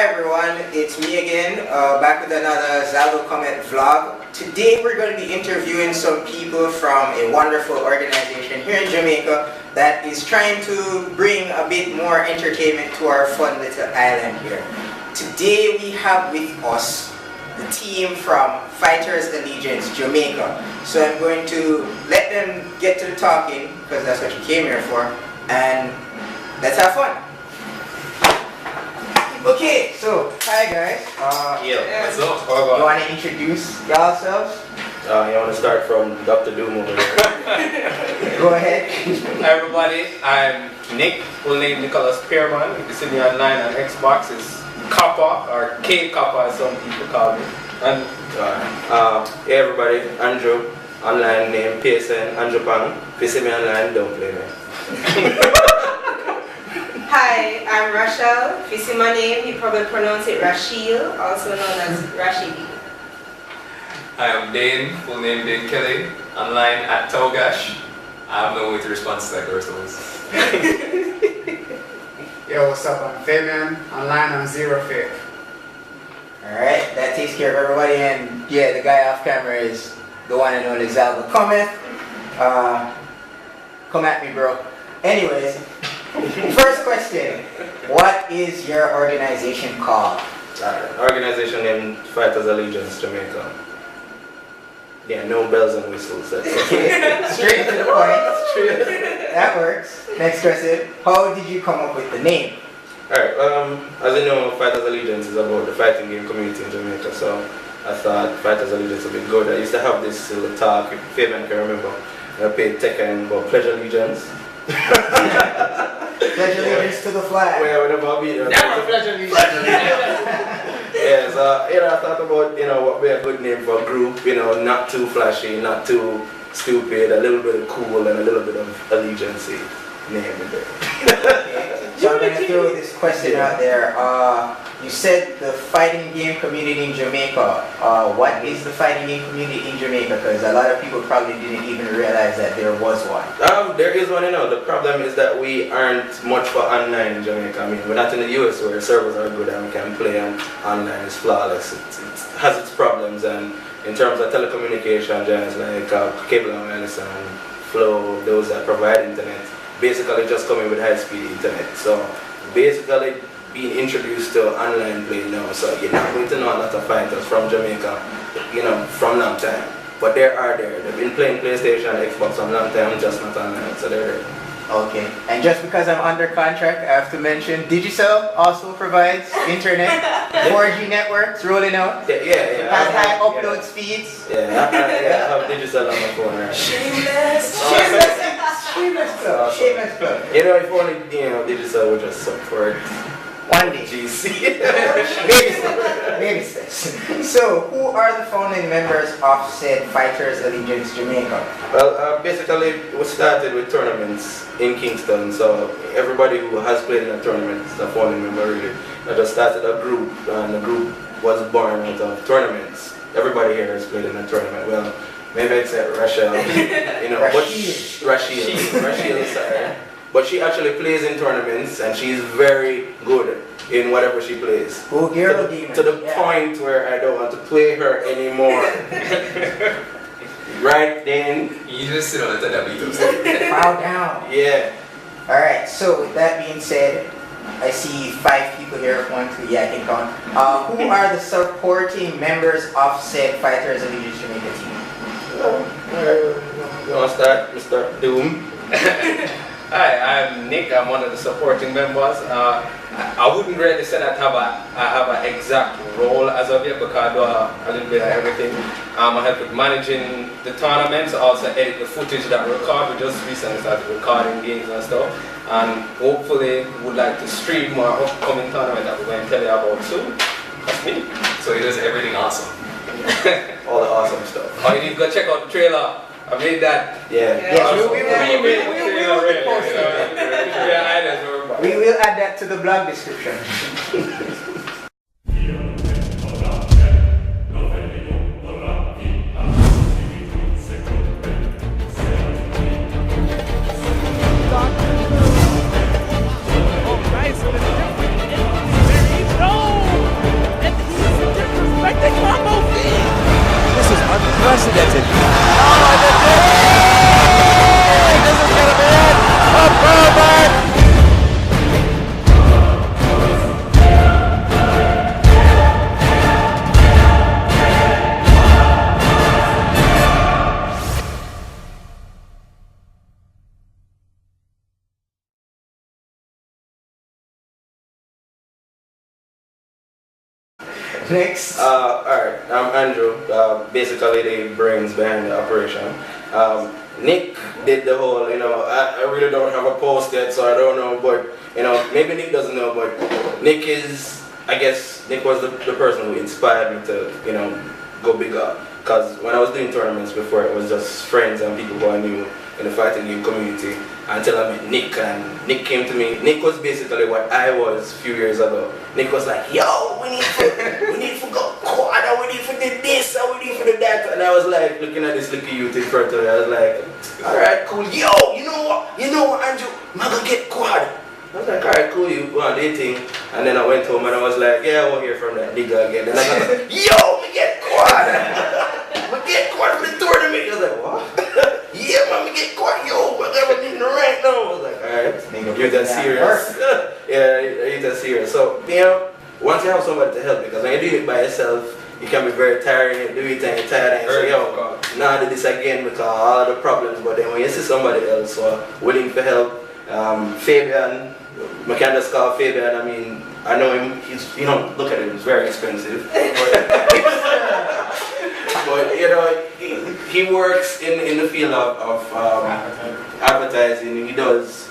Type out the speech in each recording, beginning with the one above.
Hi everyone, it's me again, back with another Zalgo Cometh vlog. Today we're going to be interviewing some people from a wonderful organization here in Jamaica that is trying to bring a bit more entertainment to our fun little island here. Today we have with us the team from Fighters Allegiance Jamaica. So I'm going to let them get to the talking, because that's what you came here for, and let's have fun. Okay, so hi guys. What's up? You want to introduce yourselves? You want to start from Dr. Doom over there? Go ahead. Hi everybody, I'm Nick, full name Nicholas Pearman. If you see me online on Xbox, it's Kappa, or K Kappa as some people call me. And hey everybody, Andrew, online name PSN, Andrew Pang. If you see me online, don't play me. Hi, I'm Rachel. If you see my name, you probably pronounce it Rachel, also known as Rashidi. Hi, I'm Dane, full name Dane Kelly, online at Togash. I have no way to respond to that the rest of us. Yo, what's up? I'm Fabian, online I'm Zero Faith. Alright, that takes care of everybody, and yeah, the guy off camera is the one and only Zalgo Cometh. Come at me, bro. Anyways, first question, what is your organization called? Organization named Fighters Allegiance Jamaica. Yeah, no bells and whistles. That's Okay, straight to the point. That works. Next question, how did you come up with the name? Alright, as you know, Fighters Allegiance is about the fighting game community in Jamaica, so I thought Fighters Allegiance would be good. I used to have this little talk, if Fabian can remember. I played Tekken about Pledge Allegiance. Pledge allegiance to the flag. Well, whenever we Never pledge allegiance. Yeah, so I thought about what would be a good name for a group, not too flashy, not too stupid, a little bit of cool and a little bit of allegiance name in there. Okay. So I'm going to throw this question out there. You said the fighting game community in Jamaica. What is the fighting game community in Jamaica? Because a lot of people probably didn't even realize that there was one. There is one, The problem is that we aren't much for online in Jamaica. I mean, we're not in the US where the servers are good and we can play, and online is flawless. It has its problems, and in terms of telecommunication, giants like cable and wireless and Flow, those that provide internet, basically just coming with high-speed internet. So basically being introduced to online play now. So you're not going to know a lot of fighters from Jamaica, from long time. But they've been playing PlayStation, Xbox for a long time, just not online. So they're there. Okay. And just because I'm under contract, I have to mention Digicel also provides internet, 4G networks rolling out. Yeah. Has high upload speeds. Yeah, I have Digicel on my phone right now. Shameless plug. Shameless plug. If only Digicel would just support One day. GC. Baby steps. So, who are the founding members of said Fighters Allegiance Jamaica? Well, basically, we started with tournaments in Kingston. So everybody who has played in a tournament is a founding member, really. I just started a group, and the group was born out of tournaments. Everybody here has played in a tournament. Well, maybe except Rachel, Rachel, sorry. But she actually plays in tournaments, and she's very good in whatever she plays. To the point where I don't want to play her anymore. Right then. You just sit on the top beat. Bow down. Yeah. Alright, so with that being said, I see 5 people here. 1, 2, yeah, I can count. Who are the supporting members of said Fighters Allegiance Jamaica team? You want to start, Mr. Doom? hi, I'm Nick. I'm one of the supporting members. I wouldn't really say that I have an exact role as of yet, because I do a little bit of everything. I help with managing the tournaments, also edit the footage that we record. We just recently started recording games and stuff, and hopefully would like to stream more upcoming tournament that we're going to tell you about soon. That's me. So he does everything awesome. All the awesome stuff. Oh, you need to go check out the trailer. I made that. Yeah. Yes, we will post it. We will add that to the blog description. Oh, nice. There he goes. Next. Alright, I'm Andrew, basically the brains behind the operation. Nick did the whole, I really don't have a post yet, so I don't know, but, maybe Nick doesn't know, but Nick was the person who inspired me to, go bigger. Because when I was doing tournaments before, it was just friends and people who I knew in the fighting game community until I met Nick, and Nick came to me. Nick was basically what I was a few years ago. Nick was like, yo, we need to go quad, and we need to do this, and we need to do that. And I was like, looking at this little youth in front of me, I was like, alright, cool. Yo, you know what, Andrew, I'm gonna get quad. I was like, alright, cool, you go on dating. And then I went home and I was like, yeah, I won't hear from that nigga again. And I was like, yo, me get quad. Me get quad for the tournament. I was like, what? Yeah, man, me get quad. Yo, I got in the rank now. I was like, alright, you're that serious. Yeah, you're that serious. So, once you have somebody to help, because when you do it by yourself, you can be very tired, you do it and you're tired and you say, yo, now I do this again because all the problems. But then when you see somebody else willing to help, Fabian, I can just call Fabian. I mean, I know him, he's, look at him, he's very expensive. But, he works in the field of advertising. He does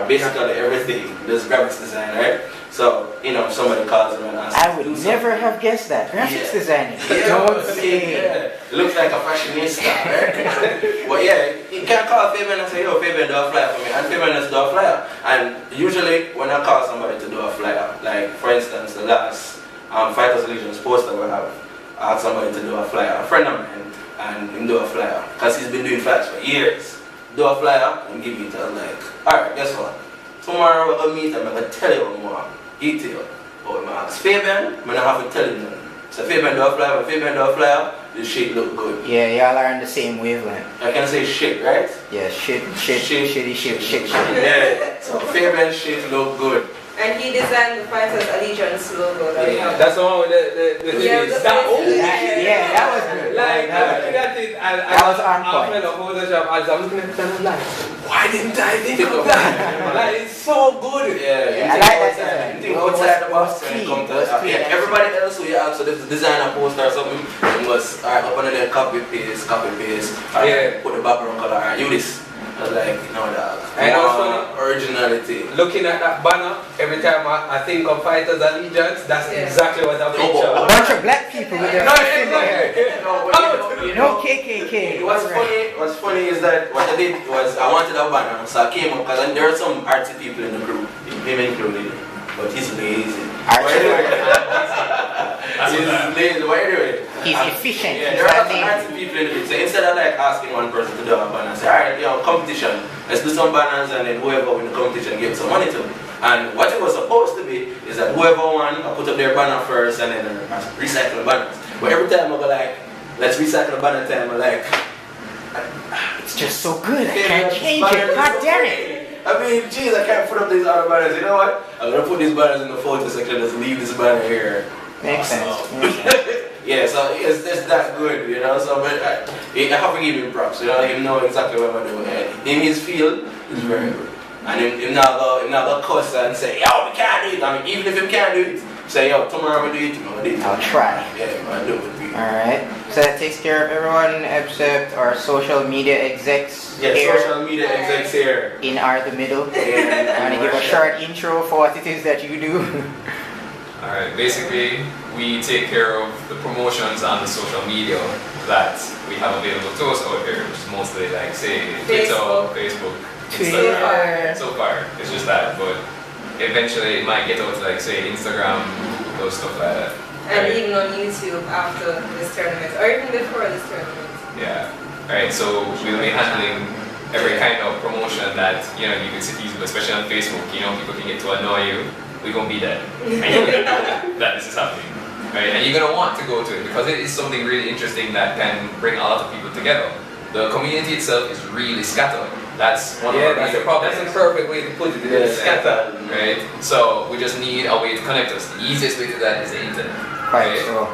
basically everything. He does graphics design, right? So, if somebody calls him and asks I would never have guessed that. Graphics designing. Don't say. Looks like a fashionista, right? But yeah, you can call Fabian and say, yo, Fabian, do a flyer for me. And Fabian does do a flyer. And usually, when I call somebody to do a flyer, like for instance, the last Fighters Allegiance poster we have, I asked somebody to do a flyer, a friend of mine, and him do a flyer. Because he's been doing flyers for years. Do a flyer and give me to him, like, alright, guess what? Tomorrow we're going to meet and I'm going to tell you what more. Detail. But I ask Fabian, I'm not have to tell him nothing. So Fabian do a flyer, when Fabian do a flyer, the shit look good. Yeah, y'all are on the same wavelength. I can say shit, right? Yeah, shitty shit. Yeah, so Fabian shit look good. And he designed the Fighters Allegiance logo that we have. That's the one with the Yeah, that was good. Like, I'm looking at it, and that was on point. I'm looking at it and I'm like, why didn't I think of that? Like, it's so good. Yeah, I like that design. Think outside the box when it comes to everybody else who you have, so there's a designer poster or something, you must up under there, copy paste, put the background color, you this. I was like, dog. And also originality. Looking at that banner, every time I think of Fighters Allegiance, that's exactly what I picture. A bunch of black people with their face in their hair. No KKK. What's funny is that what I did was I wanted a banner, so I came up because there are some artsy people in the group, him included, but he's lazy. He's efficient. Yeah, there are some artsy people in the group. So instead of like asking one person to do a banner, I say, alright, competition. Let's do some banners and then whoever win the competition gives some money to them. And what it was supposed to be is that whoever won, I put up their banner first and then recycle the banners. But every time I go like, let's recycle the banner time, I'm like, it's just so good. I can't change it. God damn it. I mean, jeez, I can't put up these other banners. You know what? I'm gonna put these banners in the photo section. Just leave this banner here. Makes sense. Yeah, so it's that good, So, but I have to give him props. Him know exactly what I'm doing. In his field, it's very good. And him not go cuss and say, yo, we can't do it. I mean, even if he can't do it, say, yo, tomorrow I'm gonna do it. I'll try. Yeah, I'm gonna do it. Alright, so that takes care of everyone except our social media execs here. Social media execs here. In the middle. Yeah, I want to give a short intro for what it is that you do. Alright, basically we take care of the promotions on the social media that we have available to us out here, which is mostly like say Facebook, Instagram. So far, it's just that, but eventually it might get out to like say Instagram, those stuff like that. And even on YouTube after this tournament, or even before this tournament. Yeah. Alright, so we'll be handling every kind of promotion that you can see feasible, especially on Facebook. People can get to annoy you. We're gonna be there. And you're gonna know that this is happening. Right? And you're gonna want to go to it because it is something really interesting that can bring a lot of people together. The community itself is really scattered. That's one of our major problems. That's a perfect way to put it. It's scattered. Right? So we just need a way to connect us. The easiest way to that is the internet. Right, so.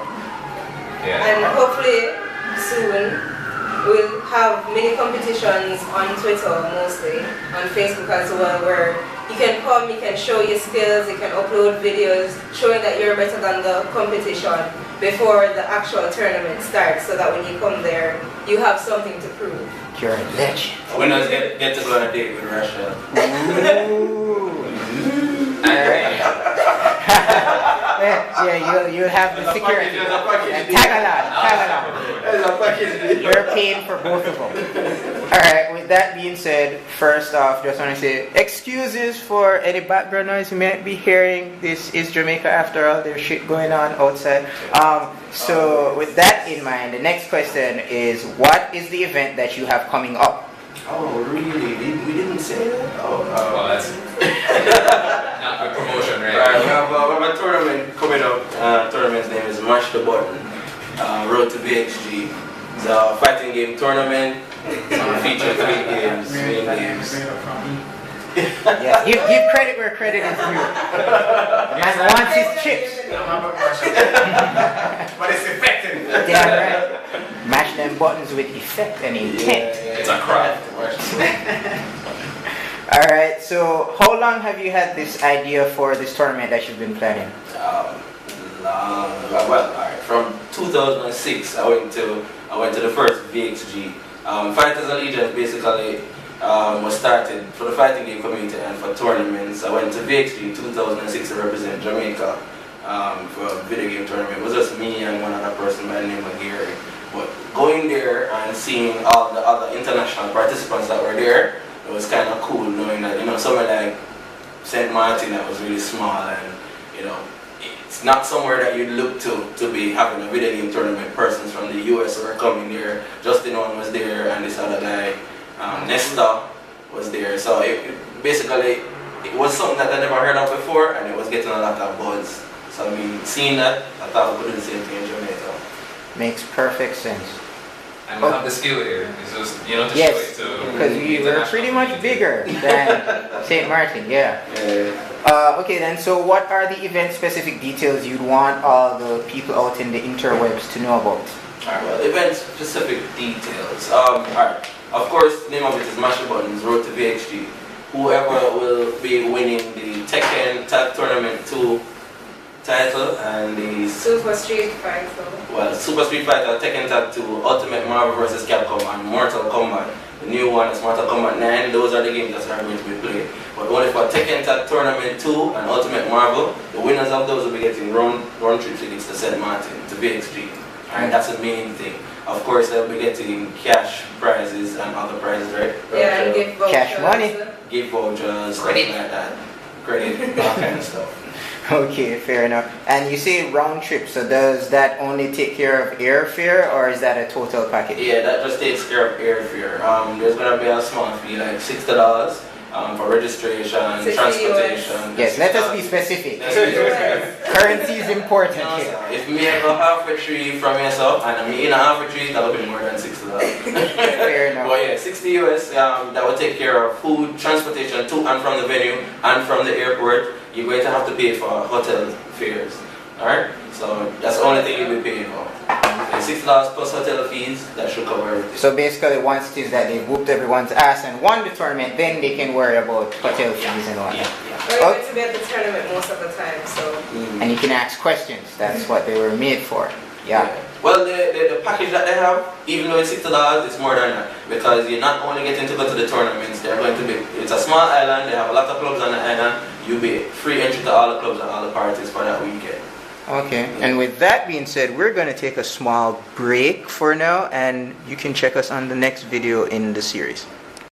Yeah. And hopefully soon we'll have many competitions on Twitter mostly, on Facebook as well, where You can come, you can show your skills, you can upload videos showing that you're better than the competition before the actual tournament starts, so that when you come there, you have something to prove. You're a legend. Winners get to go on a date with Russia. Alright. Yeah, you'll have the security. Tag along. We're paying for both of them. Alright, with that being said, first off, just want to say excuses for any background noise you might be hearing. This is Jamaica after all, there's shit going on outside. So with that in mind, the next question is, what is the event that you have coming up? Oh, really? We didn't say that? Well, that's not good promotion, right? Alright, we have a tournament coming up. Tournament's name is Mash the Button. Road to VXG. It's a fighting game tournament. Feature 3 games, main games. Yeah, give credit where credit is due. Man wants his chips. But it's effective. Damn right. Mash them buttons with effect and intent. It's a craft. Alright, so how long have you had this idea for this tournament that you've been planning? From 2006, I went to the first VXG. Fighters Allegiance basically was started for the fighting game community and for tournaments. I went to VXG in 2006 to represent Jamaica for a video game tournament. It was just me and one other person by the name of Gary. But going there and seeing all the other international participants that were there, it was kind of cool knowing that, somewhere like St. Martin that was really small, and it's not somewhere that you'd look to be having a video game tournament. Persons from the US were coming there. Justin One was there, and this other guy, Nesta, was there. So it was something that I never heard of before, and it was getting a lot of buzz. So seeing that, I thought we could do the same thing in Jamaica. Makes perfect sense. And we have the skill here. It's just, to Yes, show it to because we were pretty much bigger than St. Martin, yeah. Okay then, so what are the event-specific details you'd want all the people out in the interwebs to know about? Alright, well, event-specific details. Alright, of course, the name of it is Mash the Buttons, Road to VXG. Whoever will be winning the Tekken Tag Tournament 2 title and the Super Street Fighter. Well, Super Street Fighter, Tekken Tag 2, Ultimate Marvel vs. Capcom, and Mortal Kombat. The new one is Mortal Kombat 9. Those are the games that are going to be played. But only for Tekken Tag Tournament 2 and Ultimate Marvel, the winners of those will be getting round trip tickets to St. Martin, to VXG. And that's the main thing. Of course, they'll be getting cash prizes and other prizes, right? Yeah, and gift vouchers. Cash money. Gift vouchers, stuff like that. Credit, all kind of stuff. Okay, fair enough. And you say round trip, so does that only take care of airfare, or is that a total package? Yeah, that just takes care of airfare. There's going to be a small fee, like $60 for registration, transportation. Yes, let us be specific. Currency is important here. If me I go half a tree from yourself and I'm in a half a tree, that will be more than $60. Fair enough. But yeah, $60 US, that will take care of food, transportation to and from the venue and from the airport. You're going to have to pay for hotel fares. Alright? So that's the only thing you'll be paying for. $60 plus hotel fees, that should cover everything. So basically once it is that they've whooped everyone's ass and won the tournament, then they can worry about hotel fees and all that. We're going to be at the tournament most of the time, so. And you can ask questions. That's what they were made for. Yeah. Well, the package that they have, even though it's $60, it's more than that. Because you're not only getting to go to the tournaments, they're going to be, it's a small island, they have a lot of clubs on the island. You'll be free entry to all the clubs and all the parties for that weekend. Okay, and with that being said, we're going to take a small break for now, and you can check us on the next video in the series.